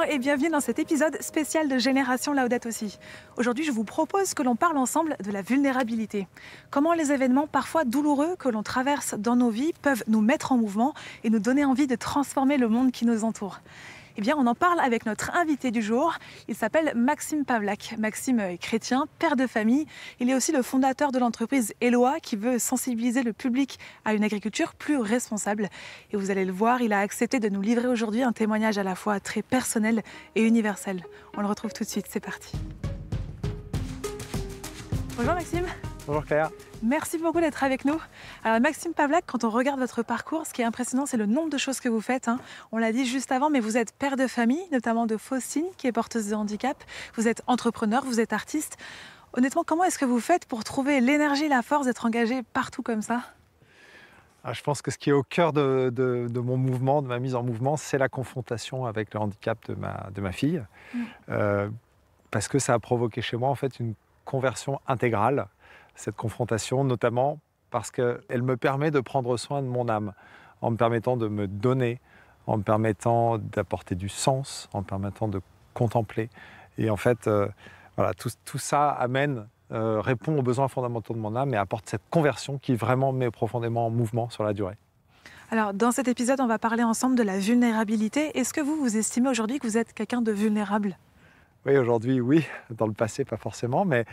et bienvenue dans cet épisode spécial de Génération Laudato Si. Aujourd'hui, je vous propose que l'on parle ensemble de la vulnérabilité. Comment les événements parfois douloureux que l'on traverse dans nos vies peuvent nous mettre en mouvement et nous donner envie de transformer le monde qui nous entoure. Eh bien, on en parle avec notre invité du jour. Il s'appelle Maxime Pavlak. Maxime est chrétien, père de famille. Il est aussi le fondateur de l'entreprise Eloa qui veut sensibiliser le public à une agriculture plus responsable. Et vous allez le voir, il a accepté de nous livrer aujourd'hui un témoignage à la fois très personnel et universel. On le retrouve tout de suite, c'est parti. Bonjour Maxime. Bonjour Claire. Merci beaucoup d'être avec nous. Alors Maxime Pavlak, quand on regarde votre parcours, ce qui est impressionnant, c'est le nombre de choses que vous faites. On l'a dit juste avant, mais vous êtes père de famille, notamment de Faustine, qui est porteuse de handicap. Vous êtes entrepreneur, vous êtes artiste. Honnêtement, comment est-ce que vous faites pour trouver l'énergie et la force d'être engagé partout comme ça ? Je pense que ce qui est au cœur de mon mouvement, de ma mise en mouvement, c'est la confrontation avec le handicap de ma fille. Parce que ça a provoqué chez moi en fait une conversion intégrale. Cette confrontation, notamment parce qu'elle me permet de prendre soin de mon âme, en me permettant de me donner, en me permettant d'apporter du sens, en me permettant de contempler. Et en fait, voilà, tout ça répond aux besoins fondamentaux de mon âme et apporte cette conversion qui vraiment met profondément en mouvement sur la durée. Alors, dans cet épisode, on va parler ensemble de la vulnérabilité. Est-ce que vous estimez aujourd'hui que vous êtes quelqu'un de vulnérable ? Oui, aujourd'hui, oui. Dans le passé, pas forcément, mais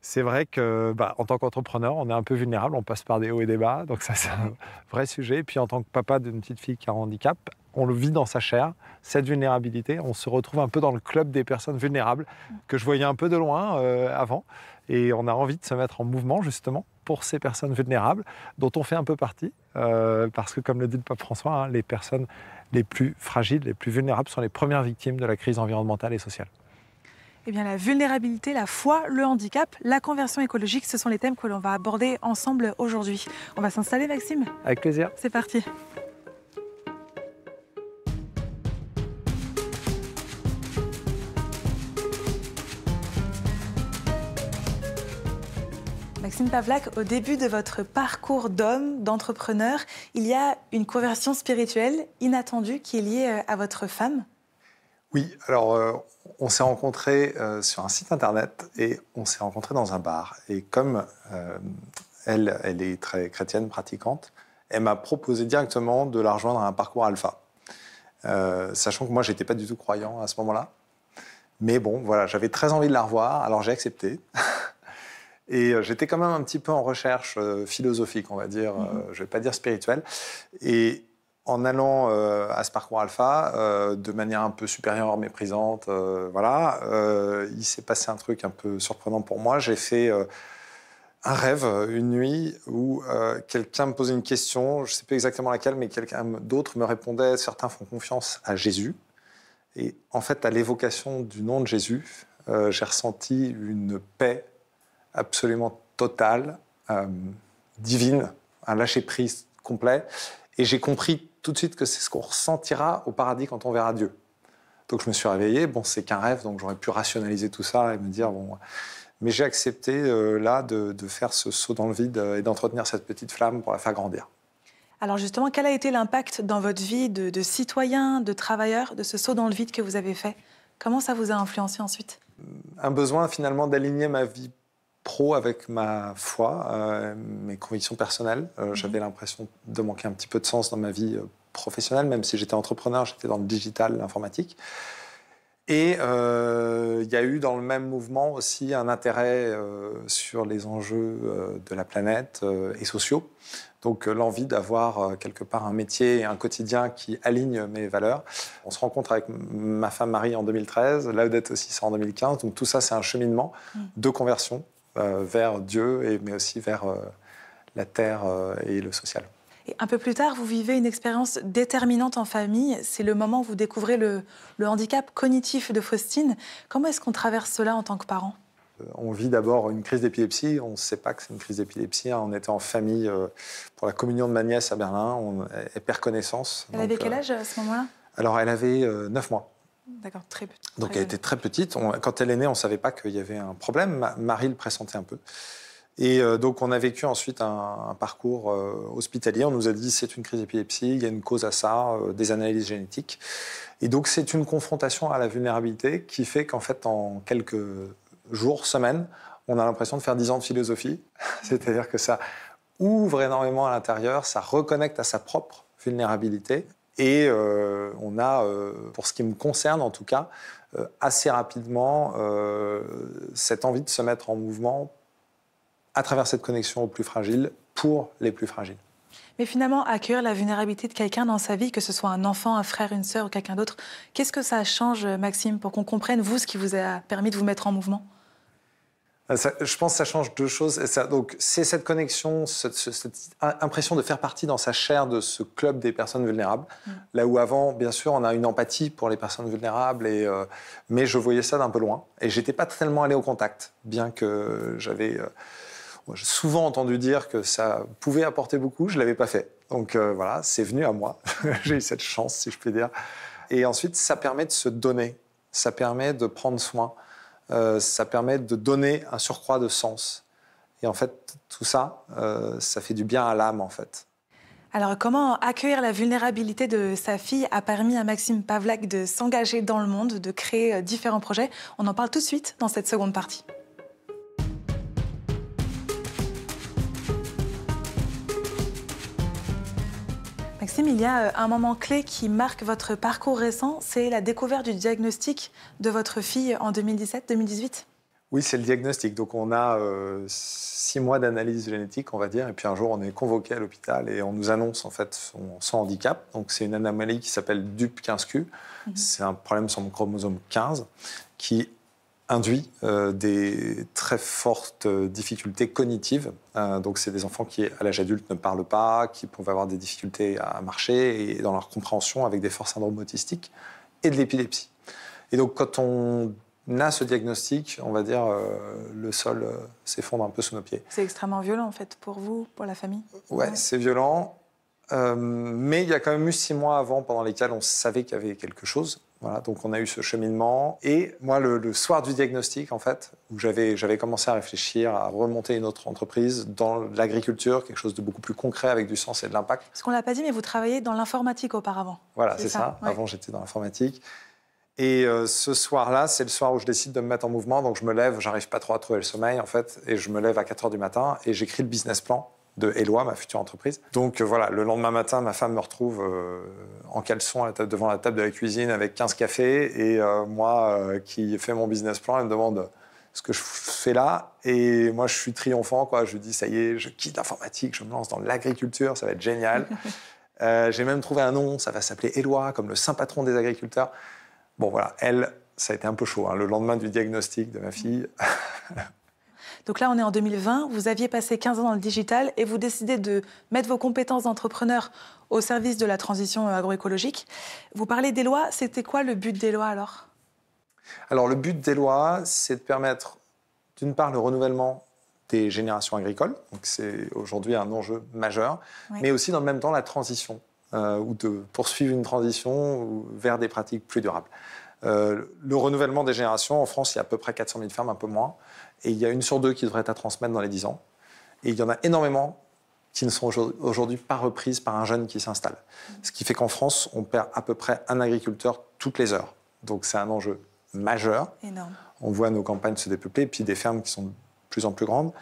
c'est vrai que, en tant qu'entrepreneur, on est un peu vulnérable, on passe par des hauts et des bas, donc ça c'est un vrai sujet. Et puis en tant que papa d'une petite fille qui a un handicap, on le vit dans sa chair, cette vulnérabilité. On se retrouve un peu dans le club des personnes vulnérables que je voyais un peu de loin avant. Et on a envie de se mettre en mouvement justement pour ces personnes vulnérables dont on fait un peu partie. Parce que comme le dit le pape François, les personnes les plus fragiles, les plus vulnérables sont les premières victimes de la crise environnementale et sociale. Eh bien, la vulnérabilité, la foi, le handicap, la conversion écologique, ce sont les thèmes que l'on va aborder ensemble aujourd'hui. On va s'installer, Maxime ? Avec plaisir. C'est parti. Maxime Pavlak, au début de votre parcours d'homme, d'entrepreneur, il y a une conversion spirituelle inattendue qui est liée à votre femme. Oui, alors on s'est rencontrés sur un site internet et on s'est rencontrés dans un bar. Et comme elle est très chrétienne, pratiquante, elle m'a proposé directement de la rejoindre à un parcours alpha. Sachant que moi, je n'étais pas du tout croyant à ce moment-là. Mais bon, voilà, j'avais très envie de la revoir, alors j'ai accepté. Et j'étais quand même un petit peu en recherche philosophique, on va dire, je ne vais pas dire spirituelle. Et en allant à ce parcours alpha, de manière un peu supérieure, méprisante, il s'est passé un truc un peu surprenant pour moi. J'ai fait un rêve une nuit où quelqu'un me posait une question, je ne sais plus exactement laquelle, mais quelqu'un d'autre me répondait. Certains font confiance à Jésus. Et en fait, à l'évocation du nom de Jésus, j'ai ressenti une paix absolument totale, divine, un lâcher-prise complet. Et j'ai compris tout de suite que c'est ce qu'on ressentira au paradis quand on verra Dieu. Donc je me suis réveillé, c'est qu'un rêve, donc j'aurais pu rationaliser tout ça et me dire, mais j'ai accepté là de faire ce saut dans le vide et d'entretenir cette petite flamme pour la faire grandir. Alors justement, quel a été l'impact dans votre vie de citoyen, de travailleur, de ce saut dans le vide que vous avez fait ? Comment ça vous a influencé ensuite ? Un besoin finalement d'aligner ma vie pro avec ma foi, mes convictions personnelles. J'avais l'impression de manquer un petit peu de sens dans ma vie professionnelle, même si j'étais entrepreneur, j'étais dans le digital, l'informatique. Et il y a eu dans le même mouvement aussi un intérêt sur les enjeux de la planète et sociaux. Donc l'envie d'avoir quelque part un métier et un quotidien qui aligne mes valeurs. On se rencontre avec ma femme Marie en 2013, Laudato Si c'est en 2015. Donc tout ça, c'est un cheminement de conversion vers Dieu, mais aussi vers la terre et le social. Et un peu plus tard, vous vivez une expérience déterminante en famille. C'est le moment où vous découvrez le handicap cognitif de Faustine. Comment est-ce qu'on traverse cela en tant que parent ? On vit d'abord une crise d'épilepsie. On ne sait pas que c'est une crise d'épilepsie. On était en famille pour la communion de ma nièce à Berlin. Elle perd connaissance. Elle avait quel âge à ce moment-là ? Alors, elle avait 9 mois. D'accord, très petite. Donc elle était très petite. Quand elle est née, on ne savait pas qu'il y avait un problème. Marie le pressentait un peu. Et donc, on a vécu ensuite un parcours hospitalier. On nous a dit c'est une crise d'épilepsie, il y a une cause à ça, des analyses génétiques. Et donc, c'est une confrontation à la vulnérabilité qui fait qu'en fait, en quelques jours, semaines, on a l'impression de faire 10 ans de philosophie. C'est-à-dire que ça ouvre énormément à l'intérieur, ça reconnecte à sa propre vulnérabilité. Et on a, pour ce qui me concerne en tout cas, assez rapidement cette envie de se mettre en mouvement à travers cette connexion aux plus fragiles, pour les plus fragiles. Mais finalement, accueillir la vulnérabilité de quelqu'un dans sa vie, que ce soit un enfant, un frère, une sœur ou quelqu'un d'autre, qu'est-ce que ça change, Maxime, pour qu'on comprenne, vous, ce qui vous a permis de vous mettre en mouvement ? Je pense que ça change deux choses. Donc, c'est cette connexion, cette impression de faire partie dans sa chair de ce club des personnes vulnérables. Là où avant, bien sûr, on a une empathie pour les personnes vulnérables, mais je voyais ça d'un peu loin. Et je n'étais pas tellement allé au contact, bien que j'avais souvent entendu dire que ça pouvait apporter beaucoup. Je ne l'avais pas fait. Donc voilà, c'est venu à moi. J'ai eu cette chance, si je puis dire. Et ensuite, ça permet de se donner. Ça permet de prendre soin. Ça permet de donner un surcroît de sens. Et en fait, tout ça, ça fait du bien à l'âme, en fait. Alors, comment accueillir la vulnérabilité de sa fille a permis à Maxime Pavlak de s'engager dans le monde, de créer différents projets ? On en parle tout de suite dans cette seconde partie. Maxime, il y a un moment clé qui marque votre parcours récent, c'est la découverte du diagnostic de votre fille en 2017-2018 ? Oui, c'est le diagnostic. Donc on a 6 mois d'analyse génétique, on va dire, et puis un jour on est convoqué à l'hôpital et on nous annonce en fait son handicap. Donc c'est une anomalie qui s'appelle DUP15Q. C'est un problème sur mon chromosome 15 qui induit des très fortes difficultés cognitives. Donc, c'est des enfants qui, à l'âge adulte, ne parlent pas, qui peuvent avoir des difficultés à marcher et dans leur compréhension avec des forts syndromes autistiques et de l'épilepsie. Et donc, quand on a ce diagnostic, on va dire, le sol s'effondre un peu sous nos pieds. C'est extrêmement violent, en fait, pour vous, pour la famille ? Ouais, c'est violent. Mais il y a quand même eu 6 mois avant pendant lesquels on savait qu'il y avait quelque chose. Voilà, donc on a eu ce cheminement. Et moi, le soir du diagnostic, en fait, où j'avais commencé à réfléchir, à remonter une autre entreprise dans l'agriculture, quelque chose de beaucoup plus concret avec du sens et de l'impact. Parce qu'on ne l'a pas dit, mais vous travaillez dans l'informatique auparavant. Voilà, c'est ça. Ouais. Avant, j'étais dans l'informatique. Et ce soir-là, c'est le soir où je décide de me mettre en mouvement. Donc je me lève, j'arrive pas trop à trouver le sommeil, en fait. Et je me lève à 4h du matin et j'écris le business plan de Eloi, ma future entreprise. Donc voilà, le lendemain matin, ma femme me retrouve en caleçon devant la table de la cuisine avec 15 cafés. Et moi, qui fais mon business plan, elle me demande ce que je fais là. Et moi, je suis triomphant, quoi. Je lui dis, ça y est, je quitte l'informatique, je me lance dans l'agriculture, ça va être génial. J'ai même trouvé un nom, ça va s'appeler Eloi, comme le saint patron des agriculteurs. Bon, voilà, elle, ça a été un peu chaud, hein, le lendemain du diagnostic de ma fille. Donc là, on est en 2020, vous aviez passé 15 ans dans le digital et vous décidez de mettre vos compétences d'entrepreneur au service de la transition agroécologique. Vous parlez d'Eloi, c'était quoi le but d'Eloi alors ? Alors le but d'Eloi, c'est de permettre d'une part le renouvellement des générations agricoles, donc c'est aujourd'hui un enjeu majeur, mais aussi dans le même temps la transition, ou de poursuivre une transition vers des pratiques plus durables. Le renouvellement des générations, en France, il y a à peu près 400 000 fermes, un peu moins. Et il y a 1 sur 2 qui devrait être à transmettre dans les 10 ans. Et il y en a énormément qui ne sont aujourd'hui pas reprises par un jeune qui s'installe. Ce qui fait qu'en France, on perd à peu près un agriculteur toutes les heures. Donc c'est un enjeu majeur. Énorme. On voit nos campagnes se dépeupler, et puis des fermes qui sont de plus en plus grandes.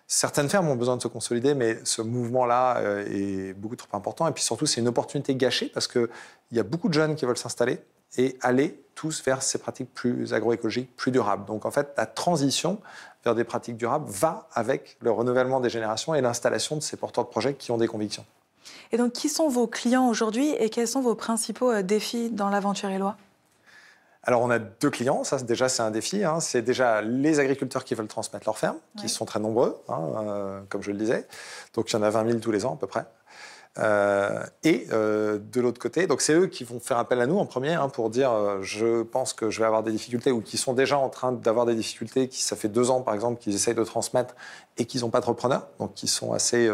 Certaines fermes ont besoin de se consolider, mais ce mouvement-là est beaucoup trop important. Et puis surtout, c'est une opportunité gâchée parce qu'il y a beaucoup de jeunes qui veulent s'installer et aller tous vers ces pratiques plus agroécologiques, plus durables. Donc en fait, la transition vers des pratiques durables va avec le renouvellement des générations et l'installation de ces porteurs de projets qui ont des convictions. Et donc, qui sont vos clients aujourd'hui et quels sont vos principaux défis dans l'aventure Eloi ? Alors, on a 2 clients, ça déjà c'est un défi. Hein. C'est déjà les agriculteurs qui veulent transmettre leurs fermes, qui sont très nombreux, hein, comme je le disais. Donc, il y en a 20 000 tous les ans à peu près. De l'autre côté, donc c'est eux qui vont faire appel à nous en premier pour dire je pense que je vais avoir des difficultés ou qui sont déjà en train d'avoir des difficultés, qui ça fait 2 ans par exemple qu'ils essayent de transmettre et qu'ils n'ont pas de repreneur, donc qui sont assez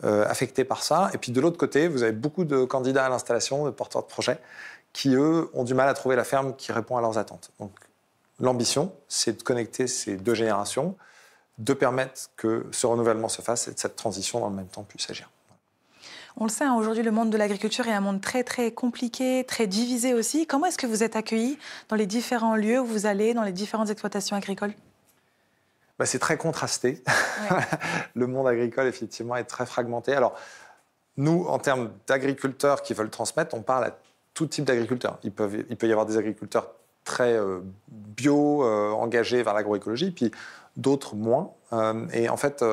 affectés par ça. Et puis de l'autre côté, vous avez beaucoup de candidats à l'installation, de porteurs de projets, qui eux ont du mal à trouver la ferme qui répond à leurs attentes. Donc l'ambition, c'est de connecter ces 2 générations, de permettre que ce renouvellement se fasse et que cette transition dans le même temps puisse agir. On le sait, hein, aujourd'hui, le monde de l'agriculture est un monde très, très compliqué, très divisé aussi. Comment est-ce que vous êtes accueillis dans les différents lieux où vous allez, dans les différentes exploitations agricoles? C'est très contrasté. Ouais. Le monde agricole, effectivement, est très fragmenté. Alors, nous, en termes d'agriculteurs qui veulent transmettre, on parle à tout type d'agriculteurs. Il peut y avoir des agriculteurs très bio, engagés vers l'agroécologie, puis d'autres moins. Et en fait,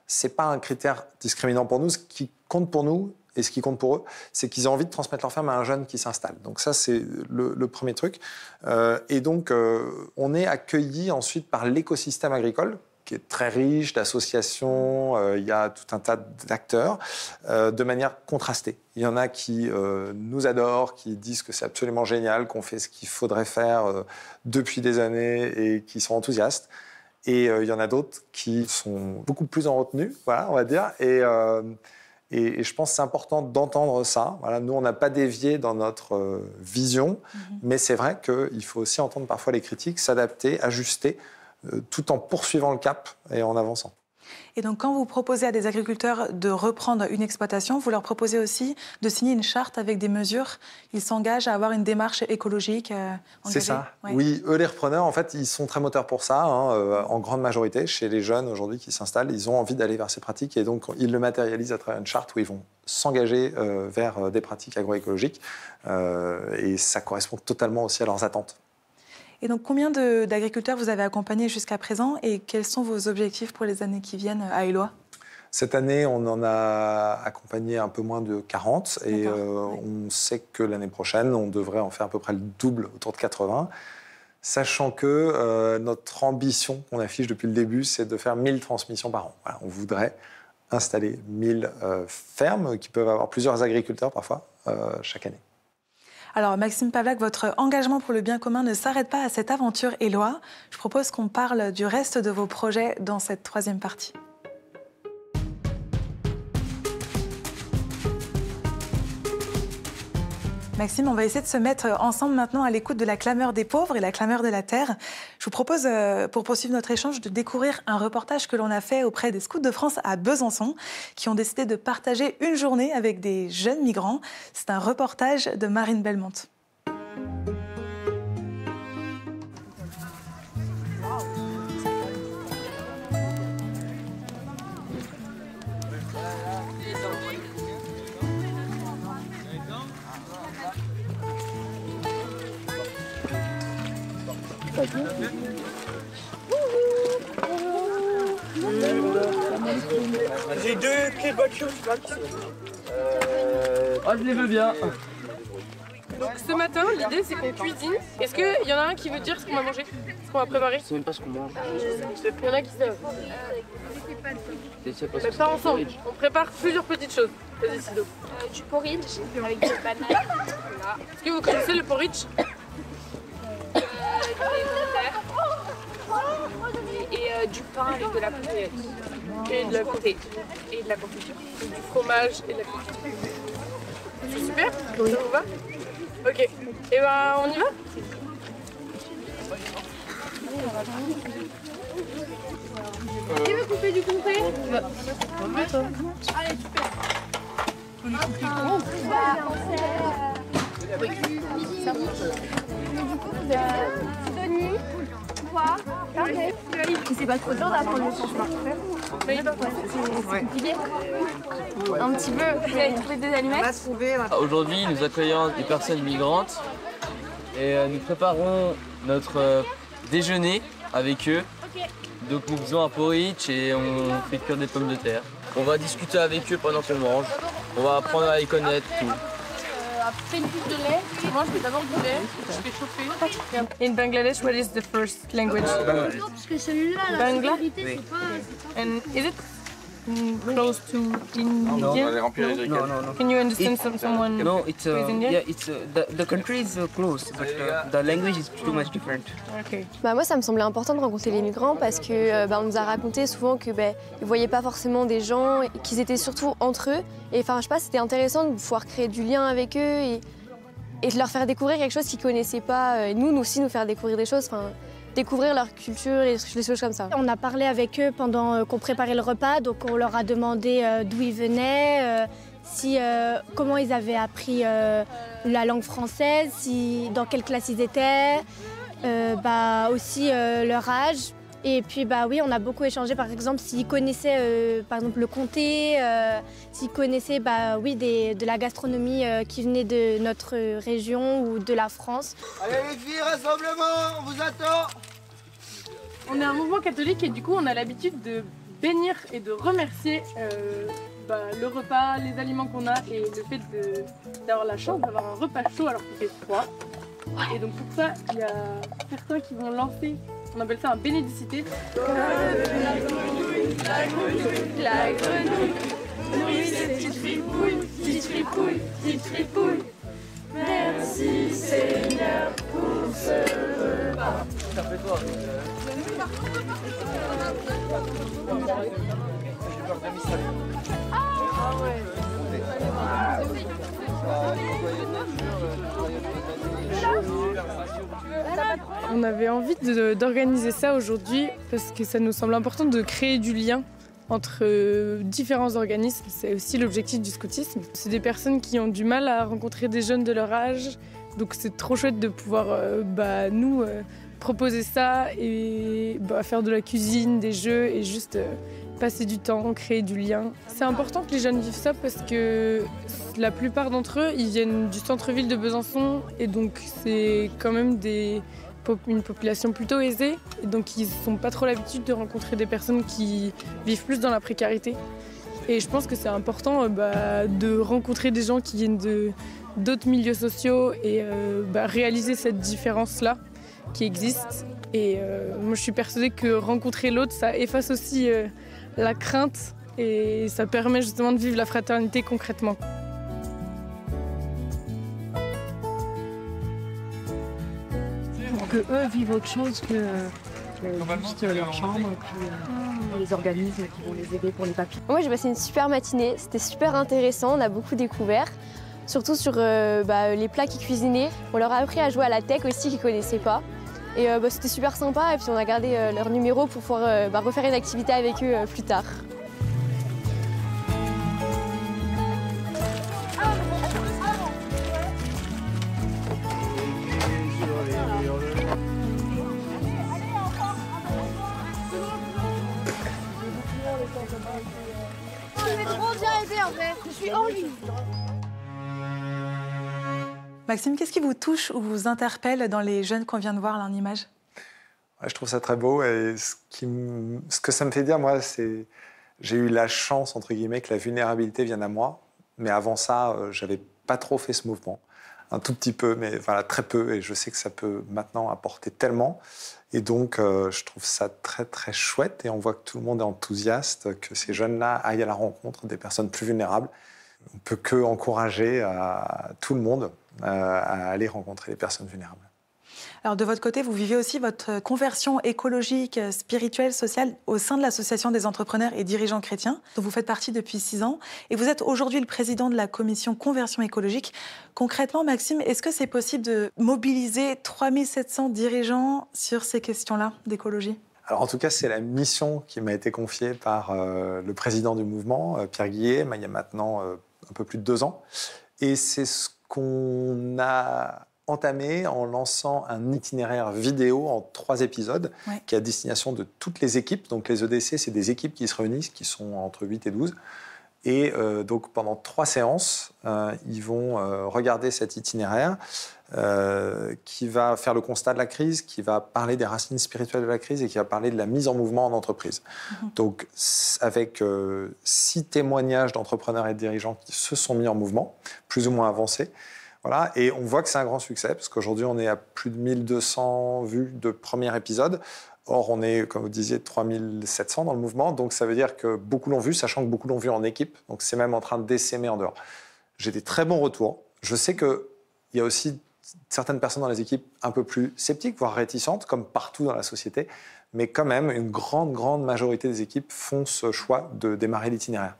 ce n'est pas un critère discriminant pour nous. Ce qui compte pour nous, et ce qui compte pour eux, c'est qu'ils ont envie de transmettre leur ferme à un jeune qui s'installe. Donc ça, c'est le premier truc. Et donc, on est accueillis ensuite par l'écosystème agricole, qui est très riche d'associations, il y a tout un tas d'acteurs, de manière contrastée. Il y en a qui nous adorent, qui disent que c'est absolument génial, qu'on fait ce qu'il faudrait faire depuis des années et qui sont enthousiastes. Et il y en a d'autres qui sont beaucoup plus en retenue, voilà, on va dire. Et je pense que c'est important d'entendre ça. Voilà, nous, on n'a pas dévié dans notre vision, mais c'est vrai qu'il faut aussi entendre parfois les critiques, s'adapter, ajuster, tout en poursuivant le cap et en avançant. Et donc, quand vous proposez à des agriculteurs de reprendre une exploitation, vous leur proposez aussi de signer une charte avec des mesures. Ils s'engagent à avoir une démarche écologique engagée. C'est ça. Ouais. Oui, eux, les repreneurs, en fait, ils sont très moteurs pour ça. En grande majorité, chez les jeunes aujourd'hui qui s'installent, ils ont envie d'aller vers ces pratiques et donc ils le matérialisent à travers une charte où ils vont s'engager vers des pratiques agroécologiques. Et ça correspond totalement aussi à leurs attentes. Et donc, combien d'agriculteurs vous avez accompagnés jusqu'à présent et quels sont vos objectifs pour les années qui viennent à Éloie? Cette année, on en a accompagné un peu moins de 40 et on sait que l'année prochaine, on devrait en faire à peu près le double, autour de 80, sachant que notre ambition qu'on affiche depuis le début, c'est de faire 1000 transmissions par an. Voilà, on voudrait installer 1000 fermes qui peuvent avoir plusieurs agriculteurs parfois chaque année. Alors, Maxime Pavlak, votre engagement pour le bien commun ne s'arrête pas à cette aventure Éloie. Je propose qu'on parle du reste de vos projets dans cette troisième partie. Maxime, on va essayer de se mettre ensemble maintenant à l'écoute de la clameur des pauvres et la clameur de la terre. Je vous propose, pour poursuivre notre échange, de découvrir un reportage que l'on a fait auprès des Scouts de France à Besançon, qui ont décidé de partager une journée avec des jeunes migrants. C'est un reportage de Marine Belmont. J'ai 2 clés de voiture, je les veux bien. Donc ce matin, l'idée c'est qu'on cuisine. Est-ce qu'il y en a un qui veut dire ce qu'on va manger? Ce qu'on va préparer? Je sais même pas ce qu'on mange. Il y en a qui savent. Mais pas ensemble, on prépare plusieurs petites choses. Vas-y, Sido. Du porridge avec des bananes. Est-ce que vous connaissez le porridge? Et du pain avec de la poutée. Et de la poutée. Et de la confiture. Et du fromage et de la confiture. C'est super? Ça vous va? Ok. Et ben on y va? Qui veut couper du comté? Allez, super. Tony, toi, c'est pas trop dur d'apprendre le changement. C'est compliqué. Un petit peu, vous avez trouvé des allumettes? Aujourd'hui, nous accueillons des personnes migrantes et nous préparons notre déjeuner avec eux. Donc nous faisons un porridge et on fait cuire des pommes de terre. On va discuter avec eux pendant qu'on mange. On va apprendre à les connaître, tout. Fais une coupe de lait. Moi, je fais d'abord du lait. Je fais chauffer. In Bangladesh, what is the first language? Non, parce que celui-là, la sécurité, c'est pas... And is it close to Indian? No. Can you understand someone? No, it's who is Indian? yeah, it's the country is close, but the language is too much different. Okay. Moi, ça me semblait important de rencontrer les migrants parce que on nous a raconté souvent que ils voyaient pas forcément des gens, et qu'ils étaient surtout entre eux. Et enfin, je sais pas, c'était intéressant de pouvoir créer du lien avec eux et de leur faire découvrir quelque chose qu'ils connaissaient pas. Et nous aussi, nous faire découvrir des choses. Enfin, découvrir leur culture et les choses comme ça. On a parlé avec eux pendant qu'on préparait le repas, donc on leur a demandé d'où ils venaient, comment ils avaient appris la langue française, dans quelle classe ils étaient, aussi leur âge. Et puis oui, on a beaucoup échangé, par exemple, s'ils connaissaient par exemple le comté, s'ils connaissaient de la gastronomie qui venait de notre région ou de la France. Allez les filles, rassemblement, on vous attend. On est un mouvement catholique et du coup on a l'habitude de bénir et de remercier le repas, les aliments qu'on a et le fait d'avoir la chance d'avoir un repas chaud alors qu'il fait froid. Et donc pour ça, il y a certains qui vont lancer, on appelle ça un bénédicité. La grenouille, nourrit ses petites fripouilles, petites fripouilles, petites fripouilles. Merci Seigneur pour ce repas. On avait envie d'organiser ça aujourd'hui parce que ça nous semble important de créer du lien entre différents organismes. C'est aussi l'objectif du scoutisme. C'est des personnes qui ont du mal à rencontrer des jeunes de leur âge. Donc c'est trop chouette de pouvoir nous proposer ça et faire de la cuisine, des jeux et juste passer du temps, créer du lien. C'est important que les jeunes vivent ça parce que la plupart d'entre eux, ils viennent du centre-ville de Besançon et donc c'est quand même une population plutôt aisée et donc ils n'ont pas trop l'habitude de rencontrer des personnes qui vivent plus dans la précarité. Et je pense que c'est important de rencontrer des gens qui viennent d'autres milieux sociaux et réaliser cette différence-là qui existe. Et moi je suis persuadée que rencontrer l'autre, ça efface aussi la crainte et ça permet justement de vivre la fraternité concrètement. Pour qu'eux vivent autre chose que juste leur chambre, puis les organismes qui vont les aider pour les papiers. Moi j'ai passé une super matinée, c'était super intéressant, on a beaucoup découvert, surtout sur les plats qu'ils cuisinaient. On leur a appris à jouer à la tech aussi qu'ils ne connaissaient pas. Et c'était super sympa et puis on a gardé leur numéro pour pouvoir refaire une activité avec eux plus tard. Je vais trop bien aider en fait, je suis en vie. Maxime, qu'est-ce qui vous touche ou vous interpelle dans les jeunes qu'on vient de voir là en image? Je trouve ça très beau et ce que ça me fait dire, moi, c'est j'ai eu la chance, entre guillemets, que la vulnérabilité vienne à moi. Mais avant ça, j'avais pas trop fait ce mouvement. Un tout petit peu, mais voilà, très peu. Et je sais que ça peut maintenant apporter tellement. Et donc, je trouve ça très, très chouette. Et on voit que tout le monde est enthousiaste, que ces jeunes-là aillent à la rencontre des personnes plus vulnérables. On ne peut que encourager tout le monde à aller rencontrer les personnes vulnérables. Alors de votre côté, vous vivez aussi votre conversion écologique, spirituelle, sociale au sein de l'Association des entrepreneurs et dirigeants chrétiens, dont vous faites partie depuis 6 ans. Et vous êtes aujourd'hui le président de la commission conversion écologique. Concrètement, Maxime, est-ce que c'est possible de mobiliser 3700 dirigeants sur ces questions-là d'écologie ? Alors en tout cas, c'est la mission qui m'a été confiée par le président du mouvement, Pierre Guillet, il y a maintenant un peu plus de 2 ans. Et c'est ce qu'on a entamé en lançant un itinéraire vidéo en 3 épisodes qui est à destination de toutes les équipes. Donc les EDC, c'est des équipes qui se réunissent, qui sont entre 8 et 12. Et donc pendant 3 séances, ils vont regarder cet itinéraire qui va faire le constat de la crise, qui va parler des racines spirituelles de la crise et qui va parler de la mise en mouvement en entreprise. Donc avec 6 témoignages d'entrepreneurs et de dirigeants qui se sont mis en mouvement, plus ou moins avancés. Voilà, et on voit que c'est un grand succès, parce qu'aujourd'hui, on est à plus de 1200 vues de premier épisode. Or, on est, comme vous disiez, 3700 dans le mouvement. Donc, ça veut dire que beaucoup l'ont vu, sachant que beaucoup l'ont vu en équipe. Donc, c'est même en train de d'essaimer en dehors. J'ai des très bons retours. Je sais qu'il y a aussi certaines personnes dans les équipes un peu plus sceptiques, voire réticentes, comme partout dans la société. Mais quand même, une grande majorité des équipes font ce choix de démarrer l'itinéraire.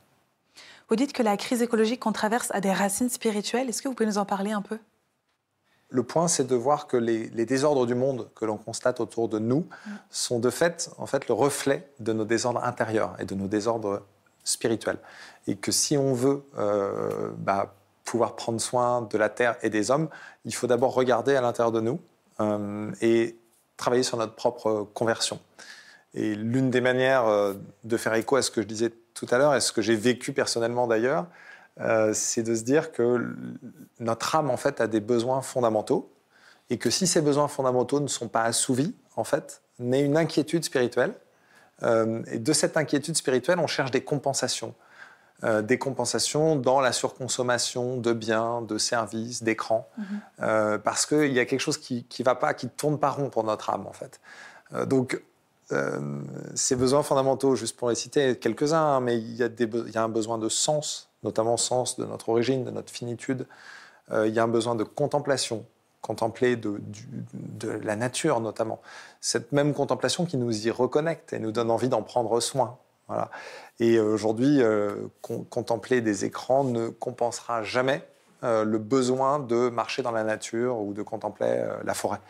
Vous dites que la crise écologique qu'on traverse a des racines spirituelles. Est-ce que vous pouvez nous en parler un peu ? Le point, c'est de voir que les désordres du monde que l'on constate autour de nous sont de fait, en fait, le reflet de nos désordres intérieurs et de nos désordres spirituels. Et que si on veut pouvoir prendre soin de la Terre et des hommes, il faut d'abord regarder à l'intérieur de nous et travailler sur notre propre conversion. Et l'une des manières de faire écho à ce que je disais tout à l'heure, et ce que j'ai vécu personnellement d'ailleurs, c'est de se dire que notre âme, en fait, a des besoins fondamentaux, et que si ces besoins fondamentaux ne sont pas assouvis, en fait, naît une inquiétude spirituelle. Et de cette inquiétude spirituelle, on cherche des compensations. Des compensations dans la surconsommation de biens, de services, d'écrans, parce qu'il y a quelque chose qui ne va pas, qui ne tourne pas rond pour notre âme, en fait. Donc, ces besoins fondamentaux, juste pour les citer quelques-uns, hein, mais il y a un besoin de sens, notamment sens de notre origine, de notre finitude. Il y a un besoin de contemplation, contempler de la nature notamment. Cette même contemplation qui nous y reconnecte et nous donne envie d'en prendre soin. Voilà. Et aujourd'hui, contempler des écrans ne compensera jamais le besoin de marcher dans la nature ou de contempler la forêt.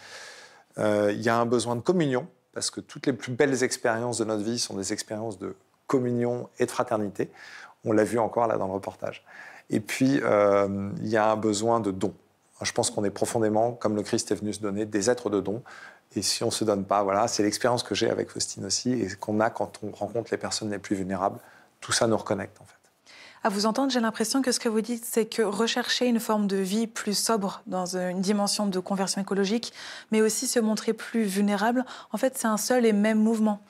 Il y a un besoin de communion, parce que toutes les plus belles expériences de notre vie sont des expériences de communion et de fraternité. On l'a vu encore là dans le reportage. Et puis, il y a un besoin de don. Je pense qu'on est profondément, comme le Christ est venu se donner, des êtres de don. Et si on ne se donne pas, voilà, c'est l'expérience que j'ai avec Faustine aussi et qu'on a quand on rencontre les personnes les plus vulnérables. Tout ça nous reconnecte, en fait. À vous entendre, j'ai l'impression que ce que vous dites, c'est que rechercher une forme de vie plus sobre dans une dimension de conversion écologique, mais aussi se montrer plus vulnérable, en fait, c'est un seul et même mouvement.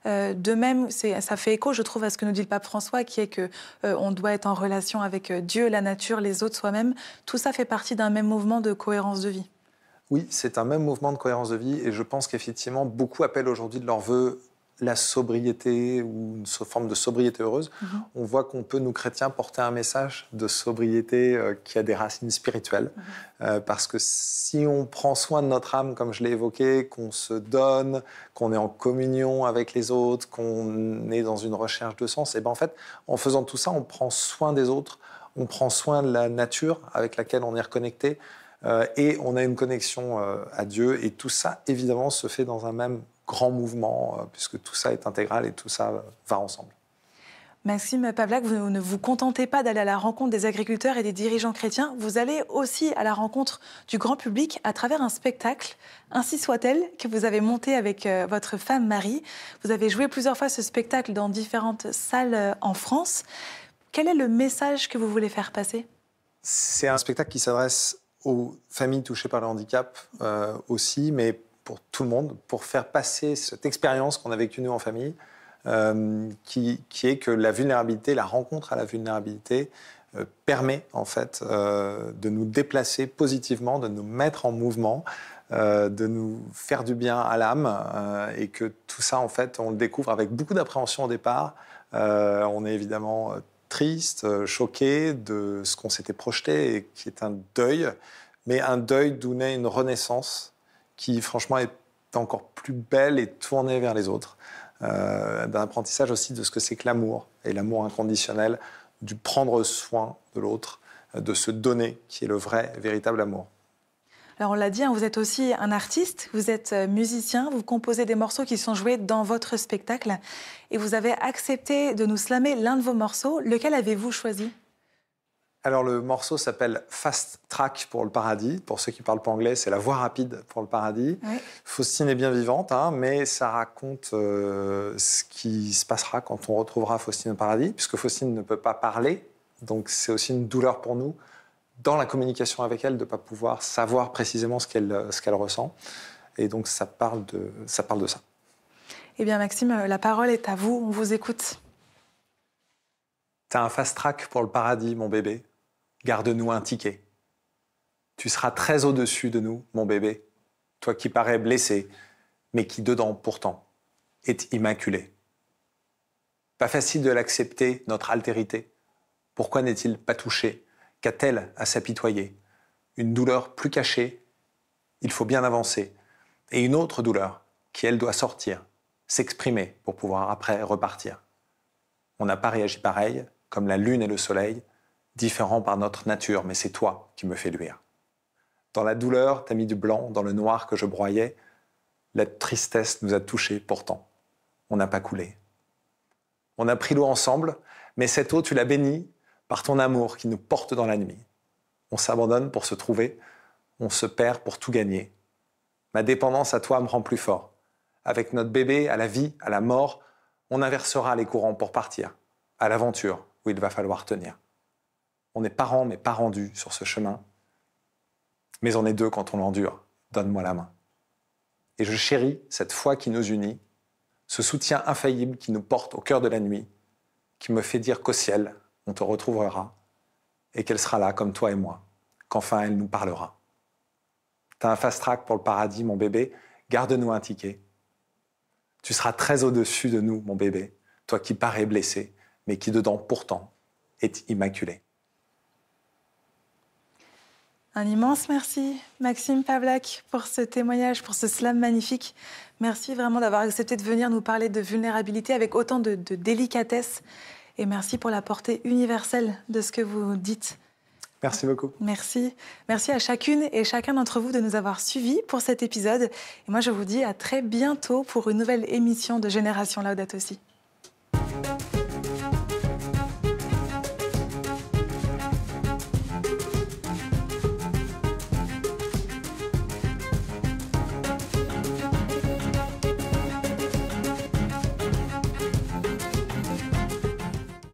De même, ça fait écho, je trouve, à ce que nous dit le pape François, qui est qu'on doit être en relation avec Dieu, la nature, les autres, soi-même. Tout ça fait partie d'un même mouvement de cohérence de vie. Oui, c'est un même mouvement de cohérence de vie et je pense qu'effectivement, beaucoup appellent aujourd'hui de leur vœu la sobriété ou une forme de sobriété heureuse. On voit qu'on peut, nous chrétiens, porter un message de sobriété qui a des racines spirituelles. Parce que si on prend soin de notre âme, comme je l'ai évoqué, qu'on se donne, qu'on est en communion avec les autres, qu'on est dans une recherche de sens, et ben en fait, en faisant tout ça, on prend soin des autres, on prend soin de la nature avec laquelle on est reconnecté, et on a une connexion à Dieu. Et tout ça, évidemment, se fait dans un même grand mouvement, puisque tout ça est intégral et tout ça va ensemble. Maxime Pavlak, vous ne vous contentez pas d'aller à la rencontre des agriculteurs et des dirigeants chrétiens, vous allez aussi à la rencontre du grand public à travers un spectacle, Ainsi soit-elle, que vous avez monté avec votre femme Marie. Vous avez joué plusieurs fois ce spectacle dans différentes salles en France. Quel est le message que vous voulez faire passer ? C'est un spectacle qui s'adresse aux familles touchées par le handicap aussi, mais pour tout le monde, pour faire passer cette expérience qu'on a vécue nous en famille, qui est que la vulnérabilité, la rencontre à la vulnérabilité permet en fait de nous déplacer positivement, de nous mettre en mouvement, de nous faire du bien à l'âme, et que tout ça en fait on le découvre avec beaucoup d'appréhension au départ. On est évidemment triste, choqué de ce qu'on s'était projeté et qui est un deuil, mais un deuil d'où naît une renaissance qui franchement est encore plus belle et tournée vers les autres. D'un apprentissage aussi de ce que c'est que l'amour, et l'amour inconditionnel, du prendre soin de l'autre, de se donner, qui est le vrai, véritable amour. Alors on l'a dit, vous êtes aussi un artiste, vous êtes musicien, vous composez des morceaux qui sont joués dans votre spectacle, et vous avez accepté de nous slammer l'un de vos morceaux. Lequel avez-vous choisi ? Alors le morceau s'appelle Fast Track pour le paradis. Pour ceux qui ne parlent pas anglais, c'est la voie rapide pour le paradis. Oui. Faustine est bien vivante, mais ça raconte ce qui se passera quand on retrouvera Faustine au paradis, puisque Faustine ne peut pas parler. Donc c'est aussi une douleur pour nous, dans la communication avec elle, de ne pas pouvoir savoir précisément ce qu'elle ressent. Et donc ça parle de ça. Eh bien Maxime, la parole est à vous, on vous écoute. T'as un fast track pour le paradis, mon bébé. Garde-nous un ticket. Tu seras très au-dessus de nous, mon bébé. Toi qui parais blessé, mais qui dedans, pourtant, est immaculé. Pas facile de l'accepter, notre altérité. Pourquoi n'est-il pas touché? Qu'a-t-elle à s'apitoyer? Une douleur plus cachée, il faut bien avancer. Et une autre douleur, qui elle doit sortir, s'exprimer pour pouvoir après repartir. On n'a pas réagi pareil, comme la lune et le soleil, différents par notre nature, mais c'est toi qui me fais luire. Dans la douleur, tu as mis du blanc, dans le noir que je broyais. La tristesse nous a touchés pourtant. On n'a pas coulé. On a pris l'eau ensemble, mais cette eau, tu l'as bénie par ton amour qui nous porte dans la nuit. On s'abandonne pour se trouver, on se perd pour tout gagner. Ma dépendance à toi me rend plus fort. Avec notre bébé, à la vie, à la mort, on inversera les courants pour partir, à l'aventure où il va falloir tenir. On est parents, mais pas rendus sur ce chemin. Mais on est deux quand on l'endure. Donne-moi la main. Et je chéris cette foi qui nous unit, ce soutien infaillible qui nous porte au cœur de la nuit, qui me fait dire qu'au ciel, on te retrouvera et qu'elle sera là comme toi et moi, qu'enfin elle nous parlera. T'as un fast-track pour le paradis, mon bébé, garde-nous un ticket. Tu seras très au-dessus de nous, mon bébé, toi qui parais blessé, mais qui dedans pourtant est immaculé. Un immense merci, Maxime Pavlak, pour ce témoignage, pour ce slam magnifique. Merci vraiment d'avoir accepté de venir nous parler de vulnérabilité avec autant de délicatesse. Et merci pour la portée universelle de ce que vous dites. Merci beaucoup. Merci. Merci à chacune et chacun d'entre vous de nous avoir suivis pour cet épisode. Et moi, je vous dis à très bientôt pour une nouvelle émission de Génération Laudato Si.